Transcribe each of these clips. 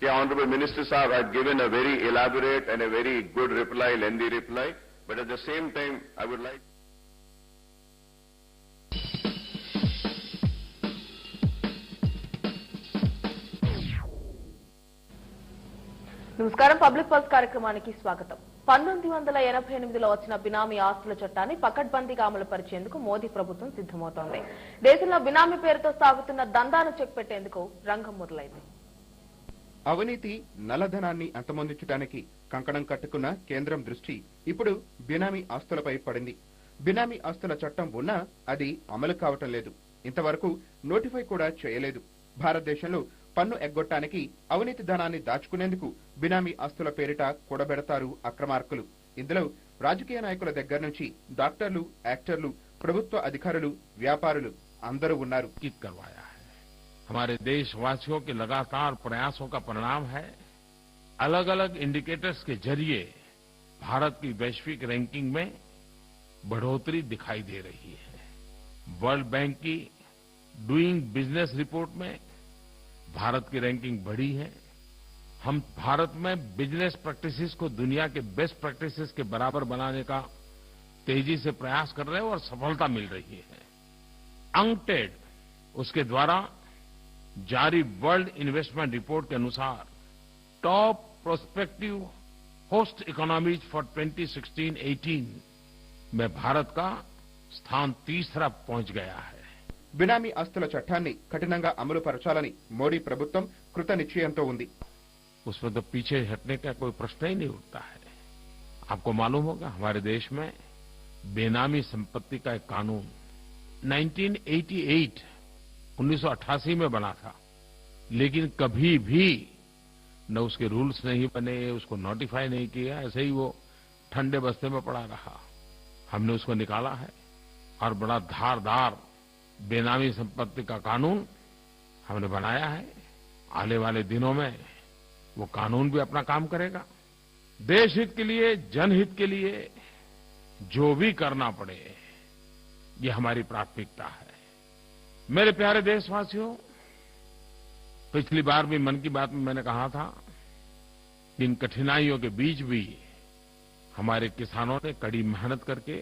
कि Honorable Minister Sahab had given a very elaborate and a very good reply, lengthy reply, but at the same time, I would like... నమస్కారం. Public pulse కార్యక్రమానికి స్వాగతం. 1988లో వచ్చిన బినామీ ఆస్తుల చట్టాన్ని పకడ్బందీగా అమలు పరిచేందుకు మోదీ ప్రభుత్వం సిద్ధమవుతోంది. దేశంలో బినామీ పేరుతో సాగుతున్న దందాను చెక్ పెట్టేందుకు రంగం మొదలైంది. అవినీతి, నల్లధనాన్ని అంతమొందించడానికి కంకణం కట్టుకున్న కేంద్రం దృష్టి ఇప్పుడు బినామీ ఆస్తులపై పడింది. బినామీ ఆస్తుల చట్టం ఉన్నా అది అమలు కావటం లేదు. ఇంతవరకు నోటిఫై కూడా చేయలేదు. భారతదేశంలో పన్ను ఎగ్గొట్టానికి, అవినీతి ధనాన్ని దాచుకునేందుకు బినామీ ఆస్తుల పేరిట కూడబెడతారు అక్రమార్కులు. ఇందులో రాజకీయ నాయకుల దగ్గర నుంచి డాక్టర్లు, యాక్టర్లు, ప్రభుత్వ అధికారులు, వ్యాపారులు అందరూ ఉన్నారు. हमारे देशवासियों के लगातार प्रयासों का परिणाम है। अलग अलग इंडिकेटर्स के जरिए भारत की वैश्विक रैंकिंग में बढ़ोतरी दिखाई दे रही है। वर्ल्ड बैंक की डूइंग बिजनेस रिपोर्ट में भारत की रैंकिंग बढ़ी है। हम भारत में बिजनेस प्रैक्टिसेस को दुनिया के बेस्ट प्रैक्टिसेस के बराबर बनाने का तेजी से प्रयास कर रहे हैं और सफलता मिल रही है। अंकटेड उसके द्वारा जारी वर्ल्ड इन्वेस्टमेंट रिपोर्ट के अनुसार top prospective host economies for 2016-18 में भारत का स्थान तीसरा पहुंच गया है। బినామీ ఆస్తుల చట్టాన్ని కఠినంగా అమలు పరచాలని మోడీ ప్రభుత్వం కృత నిశ్చయంతో ఉంది. उसमें तो पीछे हटने का कोई प्रश्न ही नहीं उठता है। आपको मालूम होगा हमारे देश में बेनामी संपत्ति का एक कानून 1988 में बना था, लेकिन कभी भी न उसके रूल्स नहीं बने, उसको नोटिफाई नहीं किया, ऐसे ही वो ठंडे बस्ते में पड़ा रहा। हमने उसको निकाला है और बड़ा धारदार बेनामी संपत्ति का कानून हमने बनाया है। आने वाले दिनों में वो कानून भी अपना काम करेगा। देश हित के लिए, जनहित के लिए जो भी करना पड़े, ये हमारी प्राथमिकता है। मेरे प्यारे देशवासियों, पिछली बार भी मन की बात में मैंने कहा था कि इन कठिनाइयों के बीच भी हमारे किसानों ने कड़ी मेहनत करके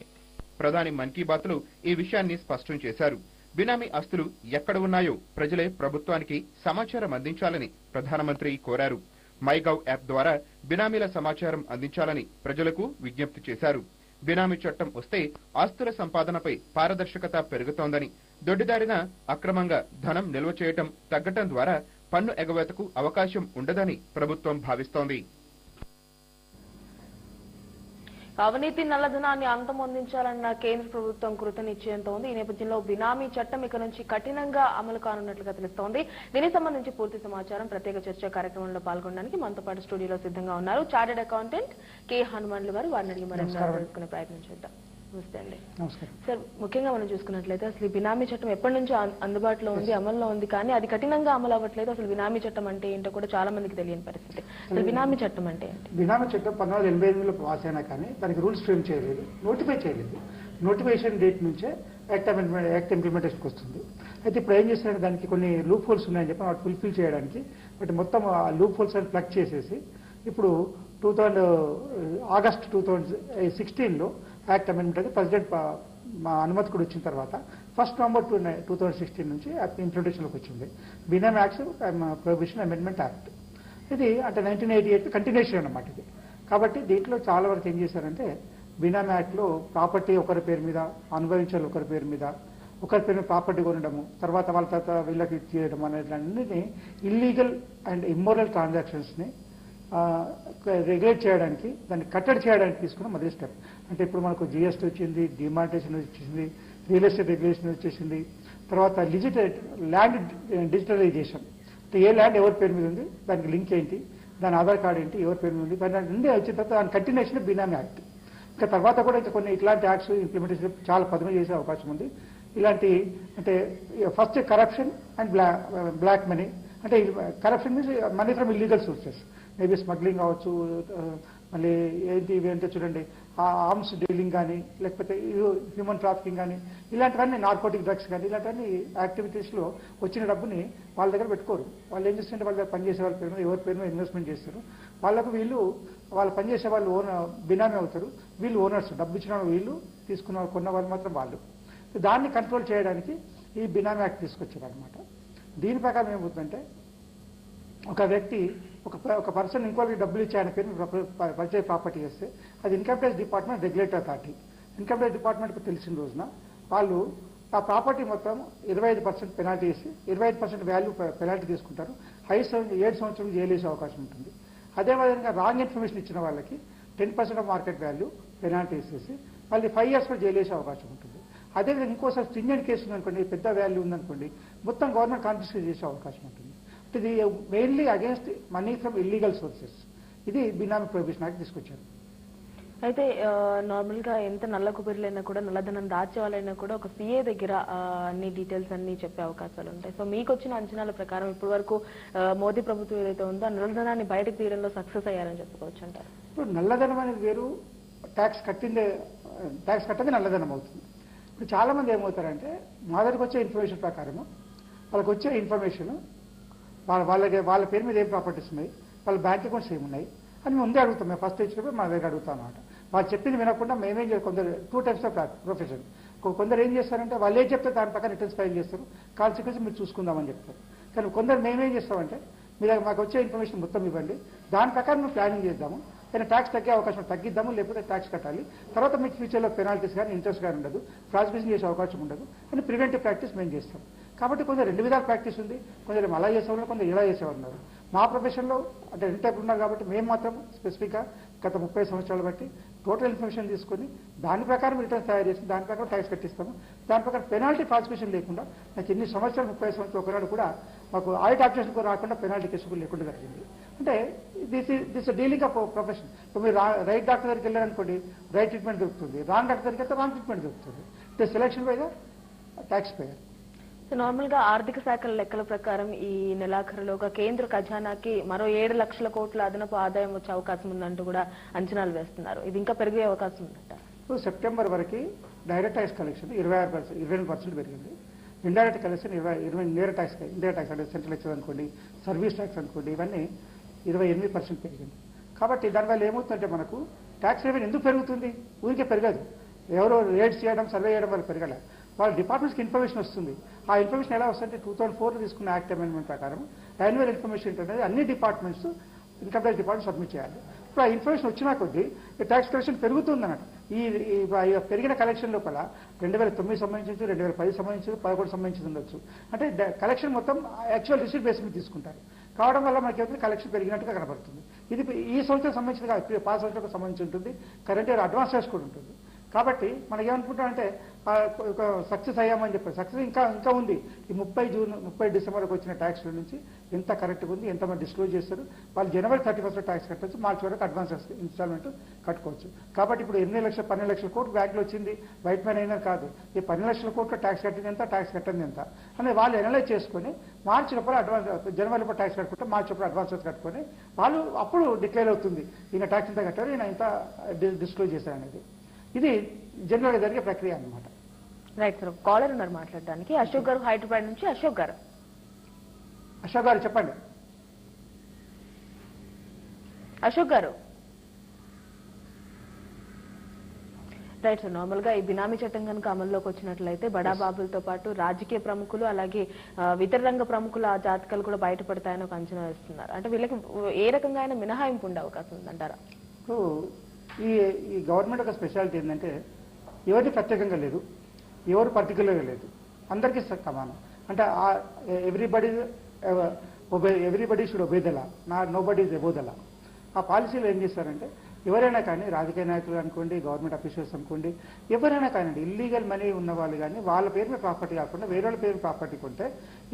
ప్రధాని మన్ కీ బాత్ లో ఈ విషయాన్ని స్పష్టం చేశారు. బినామీ ఆస్తులు ఎక్కడ ఉన్నాయో ప్రజలే ప్రభుత్వానికి సమాచారం అందించాలని ప్రధానమంత్రి కోరారు. మైగవ్ యాప్ ద్వారా బినామీల సమాచారం అందించాలని ప్రజలకు విజ్ఞప్తి చేశారు. బినామీ చట్టం వస్తే ఆస్తుల సంపాదనపై పారదర్శకత పెరుగుతోందని, దొడ్డిదారిన అక్రమంగా ధనం నిల్వ చేయటం తగ్గటం ద్వారా పన్ను ఎగవేతకు అవకాశం ఉండదని ప్రభుత్వం భావిస్తోంది. అవినీతి, నల్లధనాన్ని అంతమొందించాలన్న కేంద్ర ప్రభుత్వం కృత నిశ్చయంతో ఉంది. ఈ నేపథ్యంలో బినామీ చట్టం ఇక నుంచి కఠినంగా అమలు కానున్నట్లుగా తెలుస్తోంది. దీనికి సంబంధించి పూర్తి సమాచారం ప్రత్యేక చర్చా కార్యక్రమంలో పాల్గొనడానికి మనతో పాటు స్టూడియోలో సిద్ధంగా ఉన్నారు చార్టెడ్ అకౌంటెంట్ కె హనుమాన్లు గారు. వారిని అడిగి మరింత తెలుసుకునే ప్రయత్నం చేద్దాం. నమస్తే అండి. సార్, ముఖ్యంగా మనం చూసుకున్నట్లయితే అసలు ఈ బినామీ చట్టం ఎప్పటి నుంచో అందుబాటులో ఉంది, అమల్లో ఉంది, కానీ అది కఠినంగా అమలు అవ్వట్లేదు. అసలు బినామీ చట్టం అంటే ఏంటో కూడా చాలా మందికి తెలియని పరిస్థితి. అసలు బినామీ చట్టం అంటే ఏంటి? బినామీ చట్టం 1988లో పాస్ అయినా కానీ దానికి రూల్స్ ఫ్రేమ్ చేయలేదు, నోటిఫై చేయలేదు. నోటిఫికేషన్ డేట్ నుంచే యాక్ట్ ఇంప్లిమెంటేషన్కి వస్తుంది. అయితే ఇప్పుడు ఏం చేస్తున్నారంటే దానికి కొన్ని లూప్ హోల్స్ ఉన్నాయని చెప్పి వాటి ఫుల్ఫిల్ చేయడానికి బట్ మొత్తం ఆ లూప్ హోల్స్ అని ప్లగ్ చేసేసి ఇప్పుడు ఆగస్ట్ 2016లో యాక్ట్ అమెండ్మెంట్ అయితే ప్రెసిడెంట్ మా అనుమతి కూడా వచ్చిన తర్వాత 1 నవంబర్ 2016 నుంచి ఇంప్లిమెంటేషన్లోకి వచ్చింది. బినామీ యాక్ట్స్ ప్రొహిబిషన్ అమెండ్మెంట్ యాక్ట్. ఇది అంటే 1988 కంటిన్యూషన్ అన్నమాట ఇది. కాబట్టి దీంట్లో చాలా వరకు ఏం చేశారంటే బినామీ యాక్ట్లో ప్రాపర్టీ ఒకరి పేరు మీద, అనుభవించాలి ఒకరి పేరు మీద, ఒకరి పేరు మీద ప్రాపర్టీ కొనడము, తర్వాత వాళ్ళ తర్వాత వీళ్ళకి ఇచ్చేయడం అనేటన్నిటిని ఇల్లీగల్ అండ్ ఇమ్మోరల్ ట్రాన్సాక్షన్స్ని రెగ్యులేట్ చేయడానికి, దాన్ని కట్టడి చేయడానికి తీసుకున్న మొదటి స్టెప్. అంటే ఇప్పుడు మనకు జిఎస్టీ వచ్చింది, డిమానిటేషన్ వచ్చేసింది, రియల్ ఎస్టేట్ రెగ్యులేషన్ వచ్చేసింది, తర్వాత ల్యాండ్ డిజిటలైజేషన్. అంటే ఏ ల్యాండ్ ఎవరి పేరు మీద ఉంది, దానికి లింక్ ఏంటి, దాని ఆధార్ కార్డు ఏంటి, ఎవరి పేరు మీద ఉంది, నుండి వచ్చిన తర్వాత దాని కంటిన్యూషన్ బినామీ యాక్ట్. ఇంకా తర్వాత కూడా ఇంకా కొన్ని ఇట్లాంటి యాక్ట్స్ ఇంప్లిమెంటేషన్ చాలా పదును చేసే అవకాశం ఉంది. ఇలాంటి అంటే first corruption and black money అంటే corruption means money from illegal sources, maybe smuggling కావచ్చు, మళ్ళీ ఇవి అంటే చూడండి ఆర్మ్స్ డీలింగ్ కానీ, లేకపోతే హ్యూమన్ ట్రాఫికింగ్ కానీ, ఇలాంటివన్నీ నార్కోటిక్ డ్రగ్స్ కానీ, ఇలాంటివన్నీ యాక్టివిటీస్లో వచ్చిన డబ్బుని వాళ్ళ దగ్గర పెట్టుకోరు. వాళ్ళు ఏం చేస్తుంటే వాళ్ళ పనిచేసే వాళ్ళ పేరు మీద ఎవరి పేరు మీద ఇన్వెస్ట్మెంట్ చేస్తారు. వాళ్ళకు వాళ్ళు పనిచేసే వాళ్ళు బినామీ అవుతారు, వీళ్ళు ఓనర్స్, డబ్బు ఇచ్చిన వీళ్ళు, తీసుకున్న కొన్న వాళ్ళు మాత్రం వాళ్ళు. దాన్ని కంట్రోల్ చేయడానికి ఈ బినామీ యాక్ట్ తీసుకొచ్చారు అనమాట. దీని ప్రకారం ఏమవుతుందంటే ఒక వ్యక్తి ఒక పర్సన్ ఇంకోరికి డబ్బులు ఇచ్చి ఆయన పేరు పరిచయ ప్రాపర్టీ చేస్తే అది income tax department regulator authority, income tax డిపార్ట్మెంట్కి తెలిసిన రోజున వాళ్ళు ఆ ప్రాపర్టీ మొత్తం 25% పెనాల్టీ వేసి 25% వాల్యూ పెనాల్టీ తీసుకుంటారు. 7 సంవత్సరం జైలు వేసే అవకాశం ఉంటుంది. అదేవిధంగా రాంగ్ ఇన్ఫర్మేషన్ ఇచ్చిన వాళ్ళకి 10% ఆఫ్ మార్కెట్ వాల్యూ పెనాల్టీ వేసేసి మళ్ళీ 5 years జైలు వేసే అవకాశం ఉంటుంది. అదేవిధంగా ఇంకోసారి స్ట్రింజెంట్ కేసు ఉందనుకోండి, పెద్ద వాల్యూ ఉందనుకోండి, మొత్తం గవర్నమెంట్ కాన్ఫిస్కేట్ చేసే అవకాశం ఉంటుంది. ఇది mainly against money from illegal sources. ఇది బినామీ ప్రొహిబిషన్ యాక్ట్ తీసుకొచ్చారు. అయితే నార్మల్ గా ఎంత నల్ల కుబేరులైనా కూడా, నల్లధనం దాచే వాళ్ళైనా కూడా ఒక సిఏ దగ్గర అన్ని డీటెయిల్స్ అన్ని చెప్పే అవకాశాలు ఉంటాయి. సో మీకు వచ్చిన అంచనాల ప్రకారం ఇప్పటి వరకు మోదీ ప్రభుత్వం ఏదైతే ఉందో ఆ నల్లధనాన్ని బయటకు తీయడంలో సక్సెస్ అయ్యారని చెప్పుకోవచ్చు అంటారు. ఇప్పుడు నల్లధనం అనేది వేరు, ట్యాక్స్ కట్టది నల్లధనం అవుతుంది. ఇప్పుడు చాలా మంది ఏమవుతారంటే మా దగ్గరకు వచ్చే ఇన్ఫర్మేషన్ ప్రకారము వాళ్ళకి వచ్చే ఇన్ఫర్మేషన్ వాళ్ళ పేరు మీద ఏం ప్రాపర్టీస్ ఉన్నాయి, వాళ్ళ బ్యాంక్ అకౌంట్స్ ఏమున్నాయి అని ముందే అడుగుతాం. మేము ఫస్ట్ ఇచ్చినప్పుడు మా దగ్గర అడుగుతాం అన్నమాట. వాళ్ళు చెప్పింది వినకుండా మేమేం చేస్తాం, కొందరు 2 types ఆఫ్ ప్రొఫెషన్. కొందరు ఏం చేస్తారంటే వాళ్ళు ఏం చెప్తే దాని ప్రకారం రిటర్న్స్ ఫైల్ చేస్తారు, కాన్సిక్వెన్స్ మీరు చూసుకుందామని చెప్తారు. కానీ కొందరు మేమేం చేస్తామంటే మీరు మాకు వచ్చే ఇన్ఫర్మేషన్ మొత్తం ఇవ్వండి, దాని ప్రకారం మేము ప్లానింగ్ చేద్దాము, ఏదైనా ట్యాక్స్ తగ్గే అవకాశం తగ్గిద్దాము, లేకపోతే ట్యాక్స్ కట్టాలి, తర్వాత మీకు ఫ్యూచర్లో పెనాల్టీస్ కానీ ఇంట్రెస్ట్ కానీ ఉండదు, ప్రాసిక్యూషన్ చేసే అవకాశం ఉండదు అని ప్రివెంటివ్ ప్రాక్టీస్ మేము చేస్తాం. కాబట్టి కొందరు 2 విధాల ప్రాక్టీస్ ఉంది, కొందరు అలా చేసేవాళ్ళు, కొందరు ఇలా చేసేవాళ్ళు ఉన్నారు. మా ప్రొఫెషన్లో అంటే 2 types ఉన్నారు కాబట్టి మేము మాత్రం స్పెసిఫిక్గా గత 30 సంవత్సరాలు బట్టి టోటల్ ఇన్ఫర్మేషన్ తీసుకొని దాని ప్రకారం రిటర్న్స్ తయారు చేసి దాని ప్రకారం ట్యాక్స్ కట్టిస్తాము. దాని ప్రకారం పెనాల్టీ ప్రాసిక్యూషన్ లేకుండా నాకు ఎన్ని సంవత్సరాలు 30 సంవత్సరాలు ఒకనాడు కూడా మాకు ఆడిట్ ఆబ్జెక్షన్ కూడా రాకుండా పెనాల్టీ కేసు కూడా లేకుండా జరిగింది. అంటే దిస్ డీలింగ్ ఆఫ్ ప్రొఫెషన్. ఇప్పుడు మీరు రైట్ డాక్టర్ దగ్గరికి వెళ్ళారనుకోండి, రైట్ ట్రీట్మెంట్ దొరుకుతుంది, రాంగ్ డాక్టర్ దగ్గరికి వెళ్తే రాంగ్ ట్రీట్మెంట్ దొరుకుతుంది. అంటే selection by the tax payer. So normal గా ఆర్థిక శాఖల లెక్కల ప్రకారం ఈ నెలాఖరులోగా కేంద్ర ఖజానాకి మరో 7 లక్షల కోట్ల అదనపు ఆదాయం వచ్చే అవకాశం ఉందంటూ కూడా అంచనాలు వేస్తున్నారు. ఇది ఇంకా పెరిగే అవకాశం ఉందంట. ఇప్పుడు సెప్టెంబర్ వరకు డైరెక్ట్ ట్యాక్స్ కలెక్షన్ 22% పెరిగింది. ఇండైరెక్ట్ కలెక్షన్ 20 ఇండైరెక్ట్ ట్యాక్స్ అంటే సెంట్రల్ ఎక్సైజ్ అనుకోండి, సర్వీస్ ట్యాక్స్ అనుకోండి, ఇవన్నీ 28% పెరిగింది. కాబట్టి దానివల్ల ఏమవుతుందంటే మనకు ట్యాక్స్ రెవెన్యూ ఎందుకు పెరుగుతుంది? ఊరికే పెరగదు. ఎవరో రేట్స్ చేయడం, సర్వే చేయడం వల్ల పెరగల. వాళ్ళ డిపార్ట్మెంట్స్కి ఇన్ఫర్మేషన్ వస్తుంది. ఆ ఇన్ఫర్మేషన్ ఎలా వస్తుందంటే 2004 తీసుకున్న యాక్ట్ అమెండ్మెంట్ ప్రకారం యాన్యువల్ ఇన్ఫర్మేషన్ అనేది అన్ని departments income tax department submit చేయాలి. ఇప్పుడు ఆ ఇన్ఫర్మేషన్ వచ్చినా కొద్దీ ఈ ట్యాక్స్ కలెక్షన్ పెరుగుతుంది అన్నట్టు. ఈ పెరిగిన కలెక్షన్ లోపల 2009 సంబంధించి, 2010 సంబంధించి, 11 సంబంధించి ఉండొచ్చు. అంటే కలెక్షన్ మొత్తం యాక్చువల్ రిసీట్ బేస్ మీద తీసుకుంటారు. కావడం వల్ల మనకి కలెక్షన్ పెరిగినట్టుగా కనబడుతుంది. ఇది ఈ సంవత్సరం సంబంధించి కాదు, పాత సంవత్సరాలకు సంబంధించి ఉంటుంది. కరెంట్ ఇయర్ అడ్వాన్స్ ట్యాక్స్ కూడా ఉంటుంది. కాబట్టి మనకి ఏమనుకుంటామంటే సక్సెస్ అయ్యామని చెప్పారు. సక్సెస్ ఇంకా ఉంది. ఈ 30 డిసెంబర్కి వచ్చిన ట్యాక్స్ నుంచి ఎంత కరెక్ట్గా ఉంది, ఎంత మంది డిస్క్లోజ్ చేస్తారు. వాళ్ళు జనవరి 31 ట్యాక్స్ కట్టవచ్చు, మార్చి వరకు అడ్వాన్స్ ఇన్స్టాల్మెంట్ కట్టుకోవచ్చు. కాబట్టి ఇప్పుడు 12 లక్షల కోట్లు బ్యాంకులో వచ్చింది, వైట్ మ్యాన్ అయినా కాదు. ఈ 12 లక్షల కోట్లు ట్యాక్స్ కట్టింది ఎంత, ట్యాక్స్ కట్టింది ఎంత అనేది వాళ్ళు అనలైజ్ చేసుకొని మార్చి లోపల అడ్వాన్స్, జనవరి లోపల ట్యాక్స్ కట్టుకుంటే మార్చి లోపల అడ్వాన్స్ కట్టుకొని వాళ్ళు అప్పుడు డిక్లేర్ అవుతుంది ఈయన ట్యాక్స్ ఎంత కట్టారు, ఈయన ఇంత డిస్క్లోజ్ చేశారు అనేది. ఇది జనరల్గా జరిగే ప్రక్రియ అన్నమాట. రైట్ సార్, కాలర్ ఉన్నారు మాట్లాడడానికి. అశోక్ గారు హైదరాబాద్ నుంచి. అశోక్ గారు చెప్పండి. Ashok garu right sir, normal గా ఈ బినామీ చట్టం కనుక అమల్లోకి వచ్చినట్లయితే బడాబాబులతో పాటు రాజకీయ ప్రముఖులు అలాగే ఇతర రంగ ప్రముఖుల జాతకాలు కూడా బయటపడతాయని ఒక అంచనా వేస్తున్నారు. అంటే వీళ్ళకి ఏ రకంగా అయినా మినహాయింపు ఉండే అవకాశం ఉందంటారా? ఈ గవర్నమెంట్ ఒక స్పెషాలిటీ ఏంటంటే ఎవరిని ప్రత్యేకంగా లేదు, ఎవరు పర్టికులర్గా లేదు, అందరికీ సమానం. అంటే everybody should obey the law, nobody is above the law. ఆ పాలసీలో ఏం చేస్తారంటే ఎవరైనా కానీ, రాజకీయ నాయకులు అనుకోండి, గవర్నమెంట్ అఫీషియల్స్ అనుకోండి, ఎవరైనా కానివ్వండి, ఇల్లీగల్ మనీ ఉన్న వాళ్ళు కానీ వాళ్ళ పేరు మీద ప్రాపర్టీ కాకుండా వేరే వాళ్ళ పేరు ప్రాపర్టీ కొంటే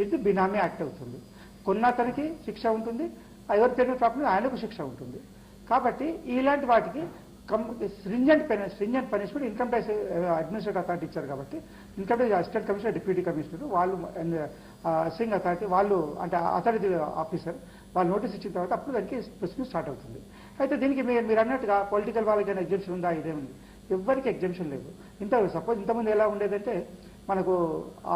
ఇది బినామీ యాక్ట్ అవుతుంది. కొన్నతనికి శిక్ష ఉంటుంది, ఎవరి పేరు మీద ప్రాపర్టీ ఆయనకు శిక్ష ఉంటుంది. కాబట్టి ఇలాంటి వాటికి stringent punishment income tax administrative authority ఇచ్చారు కాబట్టి income tax assistant commissioner deputy commissioner వాళ్ళు అసింగ్ అథారిటీ వాళ్ళు అంటే అథారిటీ ఆఫీసర్ వాళ్ళు నోటీస్ ఇచ్చిన తర్వాత అప్పుడు దానికి ప్రొసీజర్ స్టార్ట్ అవుతుంది. అయితే దీనికి మీరు అన్నట్టుగా పొలిటికల్ వాళ్ళకైనా ఎగ్జామ్షన్ ఉందా ఇదేముంది, ఎవ్వరికి ఎగ్జామ్షన్ లేదు. ఇంతకుముందు ఎలా ఉండేదంటే మనకు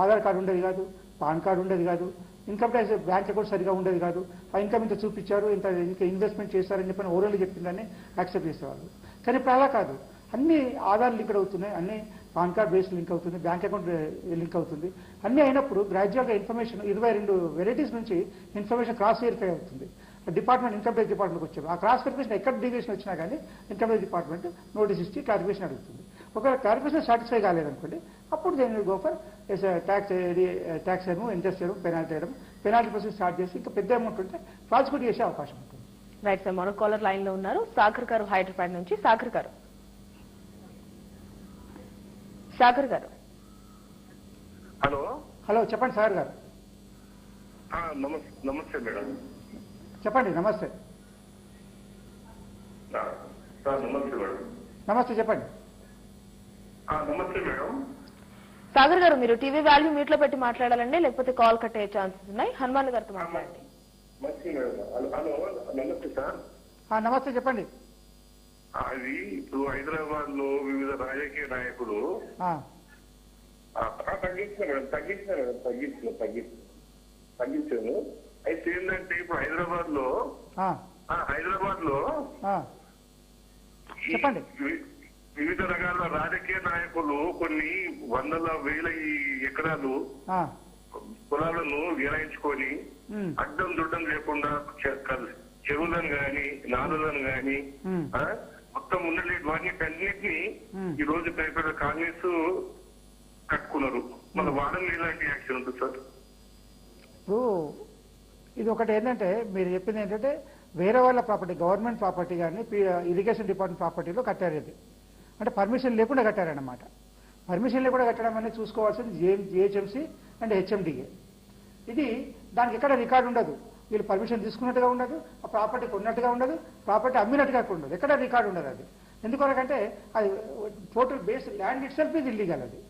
ఆధార్ కార్డు ఉండేది కాదు, పాన్ కార్డు ఉండేది కాదు, ఇన్కమ్ ట్యాక్స్ బ్యాంక్ అకౌంట్ సరిగా ఉండేది కాదు, ఆ ఇన్కమ్ ఇంత చూపించారు, ఇంత ఇన్వెస్ట్మెంట్ చేశారని చెప్పి ఓరల్ చెప్పిందని యాక్సెప్ట్ చేసేవాళ్ళు. కానీ ఇప్పుడు అలా కాదు, అన్ని ఆధార్ లింక్ అవుతున్నాయి, అన్ని పాన్ కార్డ్ బేస్ లింక్ అవుతుంది, బ్యాంక్ అకౌంట్ లింక్ అవుతుంది. అన్నీ అయినప్పుడు గ్రాడ్యువల్గా ఇన్ఫర్మేషన్ 22 వెరైటీస్ నుంచి ఇన్ఫర్మేషన్ క్రాస్ వెరిఫై అవుతుంది. డిపార్ట్మెంట్ ఇన్కమ్ ట్యాక్స్ డిపార్ట్మెంట్కి వచ్చారు. ఆ క్రాస్ వెరిఫికేషన్ ఎక్కడ డీవియేషన్ వచ్చినా కానీ ఇన్కమ్ ట్యాక్స్ డిపార్ట్మెంట్ నోటీస్ ఇచ్చి క్లారిఫికేషన్ అడుగుతుంది. ఒకవేళ క్లారిఫికేషన్ సాటిస్ఫై కాలేదనుకోండి అప్పుడు దేని గోఫర్ ట్యాక్స్ ఏమో ఇంట్రెస్ట్ చేయడం, పెనాల్టీ ప్రొసీజర్ స్టార్ట్ చేసి ఇంకా పెద్ద అమౌంట్ ఉంటే ప్రాసిక్యూట్ చేసే అవకాశం ఉంటుంది. రైట్ సార్, మరో కాలర్ లైన్ లో ఉన్నారు. సాగర్ గారు హైదరాబాద్ నుంచి. సాగర్ గారు హలో చెప్పండి సాగర్ గారు. నమస్తే మేడం. చెప్పండి. నమస్తే నమస్తే మేడం. నమస్తే చెప్పండి. నమస్తే మేడం. సాగర్ గారు మీరు టీవీ వాల్యూ మ్యూట్ లో పెట్టి మాట్లాడాలండి, లేకపోతే కాల్ కట్ అయ్యే ఛాన్సెస్ ఉన్నాయి. హనుమాన్ గారితో మాట్లాడండి. హలో నమస్తే సార్. నమస్తే చెప్పండి. అది ఇప్పుడు హైదరాబాద్ లో వివిధ రాజకీయ నాయకులు తగ్గించాను. అయితే ఏంటంటే ఇప్పుడు హైదరాబాద్ లో చెప్పండి. వివిధ రకాల రాజకీయ నాయకులు కొన్ని వందల వేల ఎకరాలు పొలాలను విరాయించుకొని అడ్డం దుడ్డం లేకుండా చెరువులను గాని నాలులను గాని మొత్తం ఉన్నటివన్నిటిని ఈ రోజు పెద్ద కాంగ్రెస్ కట్టుకున్నారు. మన వాడని ఇలాంటి యాక్షన్ ఉంటుంది సార్. ఇప్పుడు ఇది ఒకటి ఏంటంటే మీరు చెప్పింది ఏంటంటే వేరే వాళ్ళ ప్రాపర్టీ, గవర్నమెంట్ ప్రాపర్టీ కానీ ఇరిగేషన్ డిపార్ట్మెంట్ ప్రాపర్టీలో కట్టారు. ఇది అంటే పర్మిషన్ లేకుండా కట్టారన్నమాట. పర్మిషన్ లేకుండా కట్టడం అనేది చూసుకోవాల్సింది జిహెచ్ఎంసీ అండ్ హెచ్ఎండిఏ. ఇది దానికి ఎక్కడ రికార్డు ఉండదు. వీళ్ళు పర్మిషన్ తీసుకున్నట్టుగా ఉండదు, ఆ ప్రాపర్టీ కొన్నట్టుగా ఉండదు, ప్రాపర్టీ అమ్మినట్టుగా ఉండదు, ఎక్కడ రికార్డు ఉండదు. అది ఎందుకొరకంటే అది total base land it self ఇది ఇల్లీగల్. అది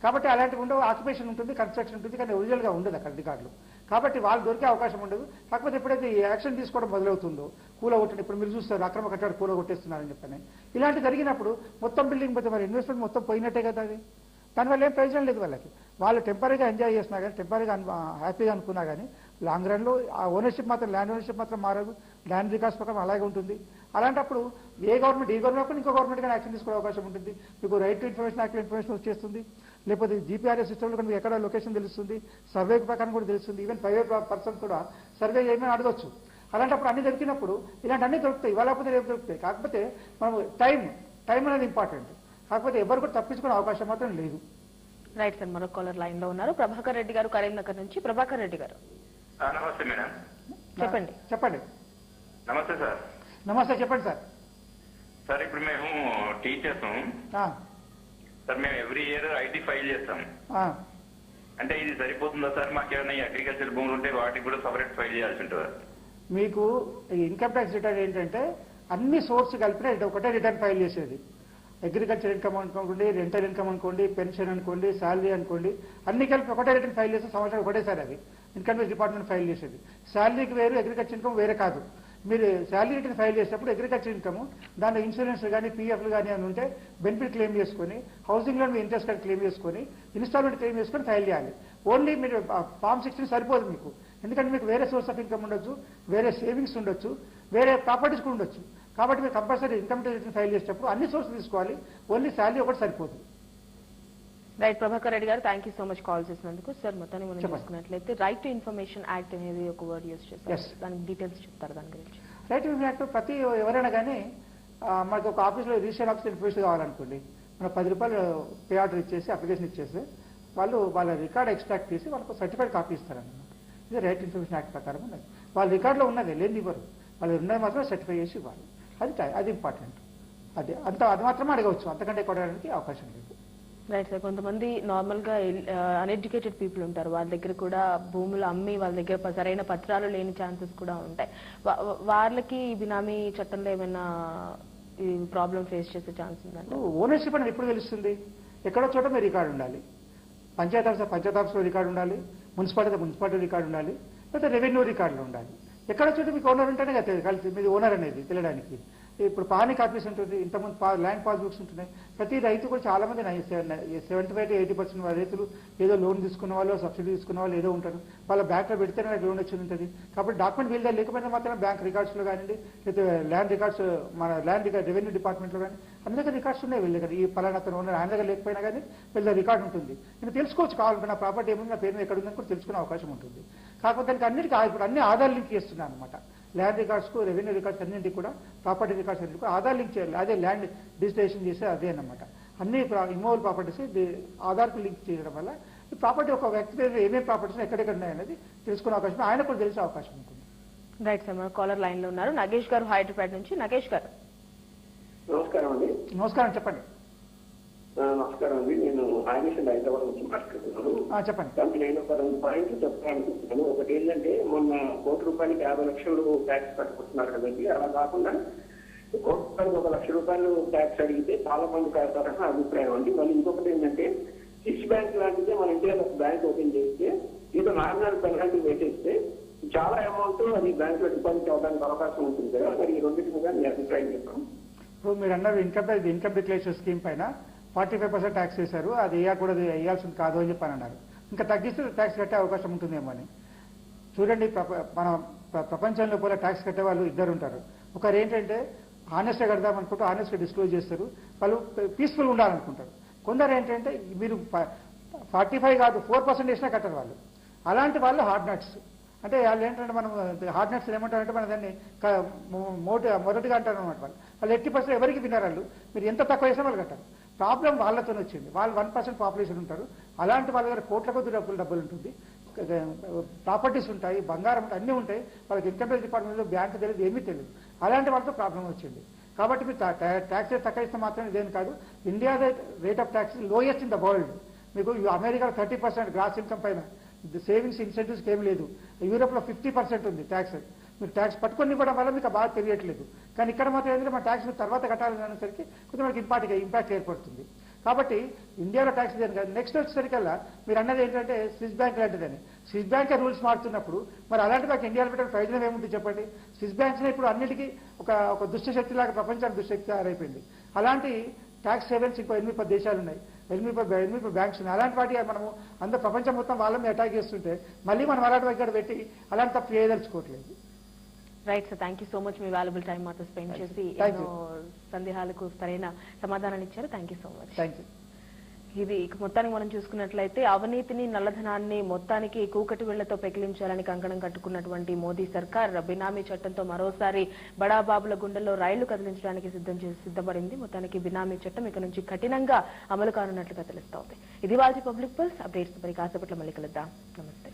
కాబట్టి అలాంటివి ఉండవు. ఆక్యుపేషన్ ఉంటుంది, కన్స్ట్రక్షన్ ఉంటుంది, కానీ ఒరిజినల్గా ఉండదు అక్కడ రికార్డులు. కాబట్టి వాళ్ళు దొరికే అవకాశం ఉండదు. కాకపోతే ఎప్పుడైతే ఈ యాక్షన్ తీసుకోవడం మొదలవుతుందో కూలగొట్టండి, ఇప్పుడు మీరు చూస్తారు అక్రమ కట్టాడు కూలగొట్టేస్తున్నారని చెప్పని ఇలాంటి జరిగినప్పుడు మొత్తం బిల్డింగ్ పోతే మరి ఇన్వెస్ట్మెంట్ మొత్తం పోయినట్టే కదా. అది దానివల్ల ఏం ప్రయోజనం లేదు వాళ్ళకి. వాళ్ళు టెంపరీగా ఎంజాయ్ చేసినా కానీ, టెంపరీగా హ్యాపీగా అనుకున్నా కానీ లాంగ్ రన్లో ఆ ఓనర్షిప్ మాత్రం, ల్యాండ్ ఓనర్షిప్ మాత్రం మారదు. ల్యాండ్ రికార్డ్స్ ప్రకారం అలాగే ఉంటుంది. అలాంటప్పుడు ఈ గవర్నమెంట్ ఇంకో గవర్నమెంట్ కానీ యాక్షన్ తీసుకునే అవకాశం ఉంటుంది. మీకు right to information act information వచ్చేస్తుంది, లేకపోతే జీపీఆర్ఎస్ సిస్టంలో మీకు ఎక్కడ లొకేషన్ తెలుస్తుంది, సర్వే ప్రకారం కూడా తెలుస్తుంది. ఈవెన్ ప్రైవేట్ పర్సన్ కూడా సర్వే ఏమైనా అడగొచ్చు. అలాంటప్పుడు అన్ని దొరికినప్పుడు ఇలాంటి అన్ని దొరుకుతాయి, ఇవాళ రేపు దొరుకుతాయి. కాకపోతే మనం టైం అనేది ఇంపార్టెంట్. కాకపోతే ఎవరు కూడా తప్పించుకునే అవకాశం మాత్రం లేదు. రైట్ సార్, మరో కాలర్ లైన్ లో ఉన్నారు. ప్రభాకర్ రెడ్డి గారు కరీంనగర్ నుంచి. ప్రభాకర్ రెడ్డి గారు నమస్తే మేడం. చెప్పండి. నమస్తే సార్. నమస్తే చెప్పండి సార్. సార్ ఇప్పుడు మేము టీచర్స్ సార్, మేము ఎవ్రీ ఇయర్ ఐటీ ఫైల్ చేస్తాం. అంటే ఇది సరిపోతుందా సార్? మాకేమైనా అగ్రికల్చర్ భూములు ఉంటే వాటికి కూడా సపరేట్ ఫైల్ చేయాల్సి ఉంటుందా? మీకు ఇన్కమ్ ట్యాక్స్ రిటర్న్ ఏంటంటే అన్ని సోర్స్ కలిపిన ఒకటే రిటర్న్ ఫైల్ చేసేది. అగ్రికల్చర్ ఇన్కమ్ అనుకోండి, రెంటల్ ఇన్కమ్ అనుకోండి, పెన్షన్ అనుకోండి, శాలరీ అనుకోండి, అన్ని కలిపి ఒకటే రిటర్న్ ఫైల్ చేస్తే సంవత్సరం ఒకటేసారి అది ఇన్కమ్ ట్యాక్స్ డిపార్ట్మెంట్ ఫైల్ చేసేది. శాలరీకి వేరు, అగ్రికల్చర్ ఇన్కమ్ వేరే కాదు. మీరు శాలరీ రిటర్న్ ఫైల్ చేసేటప్పుడు అగ్రికల్చర్ ఇన్కమ్ దాంట్లో ఇన్సూరెన్స్ కానీ పీఎఫ్లు కానీ అని ఉంటే బెనిఫిట్ క్లెయిమ్ చేసుకొని, హౌసింగ్ లోన్ మీ ఇంట్రెస్ట్ కార్డ్ క్లెయిమ్ చేసుకొని, ఇన్స్టాల్మెంట్ క్లెయిమ్ చేసుకొని ఫైల్ చేయాలి. ఓన్లీ మీరు ఫామ్ 16 సరిపోదు మీకు. ఎందుకంటే మీకు వేరే సోర్స్ ఆఫ్ ఇన్కమ్ ఉండొచ్చు, వేరే సేవింగ్స్ ఉండొచ్చు, వేరే ప్రాపర్టీస్ కూడా ఉండొచ్చు. కాబట్టి మీరు compulsory income tax return file చేసేటప్పుడు అన్ని సోర్స్ తీసుకోవాలి. ఓన్లీ శాలరీ ఒకటి సరిపోదు. రైట్ ప్రభాకర్ రెడ్డి గారు, thank you so much call చేసినందుకు. సార్ మొత్తాన్ని మనం చూసుకున్నట్లయితే రైట్ టు ఇన్ఫర్మేషన్ యాక్ట్ అనేది ఒక వర్డ్ యూజ్ చేస్తారు, దానికి డీటెయిల్స్ చెప్తారు దాని గురించి. రైట్ టు ఇన్ఫర్మేషన్ యాక్ట్ ప్రతి ఎవరైనా కానీ మనకు ఒక ఆఫీస్లో రిజిస్టర్ ఆఫీస్ ఇన్ఫర్మేషన్ కావాలనుకోండి, మనం 10 రూపాయలు పే ఆర్డర్ ఇచ్చేసి అప్లికేషన్ ఇచ్చేసి వాళ్ళు వాళ్ళ రికార్డ్ ఎక్స్ట్రాక్ట్ చేసి వాళ్ళకు సర్టిఫైడ్ కాపీ ఇస్తారన్నమాట. ఇది రైట్ ఇన్ఫర్మేషన్ యాక్ట్ ప్రకారం ఉన్నది. వాళ్ళ రికార్డులో ఉన్నది లేని ఇవ్వరు, వాళ్ళు ఉన్నది మాత్రం సర్టిఫై చేసి ఇవ్వాలి. అది ఇంపార్టెంట్. అది మాత్రమే అడగవచ్చు, అంతకంటే కొనడానికి అవకాశం లేదు. రైట్ సార్, కొంతమంది నార్మల్ గా అన్ఎడ్యుకేటెడ్ పీపుల్ ఉంటారు, వాళ్ళ దగ్గర కూడా భూములు అమ్మి వాళ్ళ దగ్గర సరైన పత్రాలు లేని ఛాన్సెస్ కూడా ఉంటాయి. వాళ్ళకి బినామీ చట్టంలో ఏమైనా ఈ ప్రాబ్లం ఫేస్ చేసే ఛాన్స్ ఉందండి? ఓనర్షిప్ అనేది ఎప్పుడు తెలుస్తుంది? ఎక్కడో చోట మీ రికార్డు ఉండాలి, పంచాయతీ ఆఫీస్లో రికార్డు ఉండాలి, మున్సిపాలిటీ రికార్డు ఉండాలి, లేకపోతే రెవెన్యూ రికార్డులు ఉండాలి. ఎక్కడ చోట మీకు ఓనర్ ఉంటేనే కదా కలిసి మీది ఓనర్ అనేది తెలియడానికి. ఇప్పుడు పానీ కాపీస్ ఉంటుంది, ఇంతకుముందు ల్యాండ్ పాస్బుక్స్ ఉంటున్నాయి. ప్రతి రైతు కూడా చాలా మంది 75 to 80% రైతులు ఏదో లోన్ తీసుకున్న వాళ్ళు, సబ్సిడీ తీసుకున్న వాళ్ళు ఏదో ఉంటారు. వాళ్ళ బ్యాంక్లో పెడితేనే నాకు లోన్ వచ్చి ఉంటుంది. కాబట్టి డాక్యుమెంట్ వీళ్ళ లేకపోయినా మాత్రం బ్యాంక్ రికార్డ్స్లో కానివ్వండి, లేదా ల్యాండ్ రికార్డ్స్ మన రెవెన్యూ డిపార్ట్మెంట్లో కానీ అన్ని దగ్గర రికార్డ్స్ ఉన్నాయి వీళ్ళ దగ్గర. ఈ పలానా అతను ఓనర్ ఆయన దగ్గర లేకపోయినా కానీ వీళ్ళ రికార్డు ఉంటుంది. నేను తెలుసుకోవచ్చు, కావాలంటే నా ప్రాపర్టీ ఏముంది, నా పేరు ఎక్కడ ఉందని కూడా తెలుసుకునే అవకాశం ఉంటుంది. కాకపోతే దానికి అన్నిటికీ ఇప్పుడు అన్ని ఆధార్ లింక్ చేస్తున్నాను అనమాట. ల్యాండ్ రికార్డ్స్కు, రెవెన్యూ రికార్డ్స్ అన్నింటికి కూడా, ప్రాపర్టీ రికార్డ్స్ అన్నింటికి కూడా ఆధార్ లింక్ చేయాలి. అదే ల్యాండ్ రిజిస్ట్రేషన్ చేసే అదే అనమాట. అన్ని ఇమూవబుల్ ప్రాపర్టీస్ ఆధార్కు లింక్ చేయడం వల్ల ఈ ప్రాపర్టీ ఒక వ్యక్తి పేరు ఏమేమి ప్రాపర్టీస్ ఎక్కడెక్కడ ఉన్నాయనేది తెలుసుకునే అవకాశం, ఆయన కూడా తెలిసే అవకాశం ఉంటుంది. రైట్ సార్, మన కాలర్ లైన్ లో ఉన్నారు నగేష్ గారు హైదరాబాద్ నుంచి. నగేష్ గారు నమస్కారం అండి. నమస్కారం, చెప్పండి. నమస్కారం అండి, నేను నాగేష్ హైదరాబాద్ నుంచి మాట్లాడుతున్నాను. చెప్పండి. దాంట్లో నేను ఒక 2 పాయింట్లు చెప్పాలనుకుంటున్నాను. ఒకటి ఏంటంటే, మొన్న ₹1,00,000 50 లక్షలు ట్యాక్స్ కట్టుకుంటున్నారు కదండి. అలా కాకుండా ₹1,00,000 1,00,000 ట్యాక్స్ అడిగితే చాలా మంది కడతారని నా అభిప్రాయం అండి. మళ్ళీ ఇంకొకటి ఏంటంటే, స్విస్ బ్యాంక్ లాంటిదే మన ఇండియాలో ఒక బ్యాంక్ ఓపెన్ చేస్తే ఏదో నామినల్ పెనాల్టీ వేసేస్తే చాలా అమౌంట్ అది బ్యాంక్ లో డిపాజిట్ అవడానికి అవకాశం ఉంటుంది కదా. మరి ఈ రెండింటి మీద మీ అభిప్రాయం చెప్పాను. ఇప్పుడు మీరు అన్నారు ఇన్కమ్ డిక్లరేషన్ స్కీమ్ పైన 45% ట్యాక్స్ వేశారు, అది వేయకూడదు, వేయాల్సింది కాదు అని చెప్పని అన్నారు. ఇంకా తగ్గిస్తే ట్యాక్స్ కట్టే అవకాశం ఉంటుందేమో అని. చూడండి, మన ప్రపంచంలో కూడా ట్యాక్స్ కట్టే వాళ్ళు ఇద్దరు ఉంటారు. ఒకరు ఏంటంటే ఆనెస్ట్గా కడదాం అనుకుంటూ ఆనెస్ట్గా డిస్క్లోజ్ చేస్తారు, వాళ్ళు పీస్ఫుల్ ఉండాలనుకుంటారు. కొందరు ఏంటంటే మీరు 45 కాదు 4% వేసినా కట్టరు వాళ్ళు. అలాంటి వాళ్ళు హార్డ్ నట్స్. అంటే వాళ్ళు ఏంటంటే మనం హార్డ్ నట్స్ ఏమంటారంటే మన దాన్ని మొదటిగా అంటారు అనమాట. వాళ్ళు 80% ఎవరికి విన్నారు, వాళ్ళు మీరు ఎంత తక్కువ వేసినా వాళ్ళు కట్టారు. ప్రాబ్లం వాళ్ళతో వచ్చింది. వాళ్ళు 1% పాపులేషన్ ఉంటారు. అలాంటి వాళ్ళ దగ్గర కోట్ల కొద్ది డబ్బులు ఉంటుంది, ప్రాపర్టీస్ ఉంటాయి, బంగారం ఉంటాయి, అన్నీ ఉంటాయి. వాళ్ళకి ఇన్కమ్ ట్యాక్స్ డిపార్ట్మెంట్లో బ్యాంకు తెలియదు, ఏమీ తెలియదు. అలాంటి వాళ్ళతో ప్రాబ్లం వచ్చింది. కాబట్టి మీరు ట్యాక్స్ తక్కువ ఇస్తే మాత్రం ఇదేం కాదు. India rate of tax lowest in the world. మీకు అమెరికాలో 30% గ్రాస్ ఇన్కమ్ పైన సేవింగ్స్ ఇన్సెంటివ్స్కి ఏం లేదు. యూరోప్లో 50% ఉంది ట్యాక్స్. మీరు ట్యాక్స్ పట్టుకొని ఇవ్వడం వల్ల మీకు బాగా తెలియట్లేదు. కానీ ఇక్కడ మాత్రం ఏంటంటే మన ట్యాక్స్ తర్వాత కట్టాలని అనేసరికి కొంచెం మనకి ఇంపాక్ట్ ఏర్పడుతుంది. కాబట్టి ఇండియాలో ట్యాక్స్ దేని కాదు. నెక్స్ట్ వచ్చేసరికల్లా మీరు అన్నది ఏంటంటే స్విస్ బ్యాంక్ లాంటిదని. స్విస్ బ్యాంకే రూల్స్ మారుతున్నప్పుడు మరి అలాంటి మాకు ఇండియాలో పెట్టిన ప్రయోజనం ఏముంటుంది చెప్పండి. స్విస్ బ్యాంక్స్నే ఇప్పుడు అన్నిటికీ ఒక దుష్టశక్తి లాగా ప్రపంచానికి దుష్టశక్తి తయారైపోయింది. అలాంటి ట్యాక్స్ సేవెన్స్ ఇంకో 8-10 దేశాలు ఉన్నాయి, 8 బ్యాంక్స్ ఉన్నాయి. అలాంటి వాటి మనము అందరూ ప్రపంచం మొత్తం వాళ్ళ మీద అటాక్ చేస్తుంటే మళ్ళీ మనం అలాంటి దగ్గర పెట్టి అలాంటి తప్పు చేయదలుచుకోవట్లేదు. Right sir, thank you so much. మీ వాల్యుబుల్ టైం మాతో స్పెండ్ చేసి ఎన్నో సందేహాలకు సరైన సమాధానాలు ఇచ్చారు. Thank you so much. Thank you. ఇది మొత్తానికి మనం చూసుకున్నట్లయితే అవినీతిని, నల్లధనాన్ని మొత్తానికి కూకటి వేళ్లతో పెకిలించాలని కంకణం కట్టుకున్నటువంటి మోదీ సర్కార్ బినామీ చట్టంతో మరోసారి బడాబాబుల గుండెల్లో రైళ్లు కదిలించడానికి సిద్ధపడింది. మొత్తానికి బినామీ చట్టం ఇక నుంచి కఠినంగా అమలు కానున్నట్లుగా తెలుస్తోంది. ఇది వాళ్ళ పబ్లిక్ పల్స్ అప్డేట్స్. మరి కాసేపట్లో మళ్ళీ కలుద్దాం. నమస్తే.